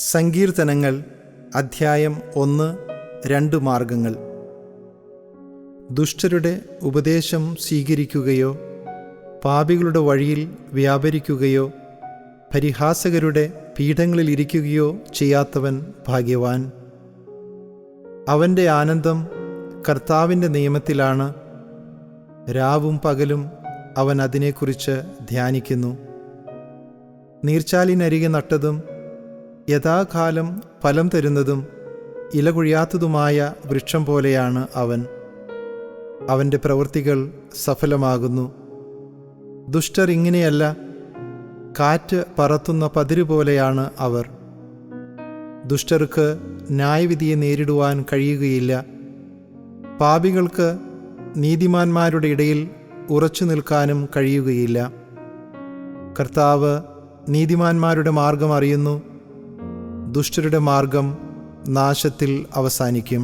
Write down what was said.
സങ്കീർത്തനങ്ങൾ അധ്യായം 1-2 മാർഗങ്ങൾ. ദുഷ്ടരുടെ ഉപദേശം സ്വീകരിക്കുകയോ പാപികളുടെ വഴിയിൽ വ്യാപരിക്കുകയോ പരിഹാസകരുടെ പീഠങ്ങളിൽ ഇരിക്കുകയോ ചെയ്യാത്തവൻ ഭാഗ്യവാൻ. അവൻ്റെ ആനന്ദം കർത്താവിൻ്റെ നിയമത്തിലാണ്. രാവും പകലും അവൻ അതിനെക്കുറിച്ച് ധ്യാനിക്കുന്നു. നീർച്ചാലിനരികെ നട്ടതും യഥാകാലം ഫലം തരുന്നതും ഇലകൊഴിയാത്തതുമായ വൃക്ഷം പോലെയാണ് അവൻ. അവൻ്റെ പ്രവൃത്തികൾ സഫലമാകുന്നു. ദുഷ്ടർ ഇങ്ങനെയല്ല, കാറ്റ് പറത്തുന്ന പതിരു പോലെയാണ് അവർ. ദുഷ്ടർക്ക് ന്യായവിധിയെ നേരിടുവാൻ കഴിയുകയില്ല. പാപികൾക്ക് നീതിമാന്മാരുടെ ഇടയിൽ ഉറച്ചു നിൽക്കാനും കഴിയുകയില്ല. കർത്താവ് നീതിമാന്മാരുടെ മാർഗം അറിയുന്നു. ദുഷ്ടരുടെ മാർഗം നാശത്തിൽ അവസാനിക്കും.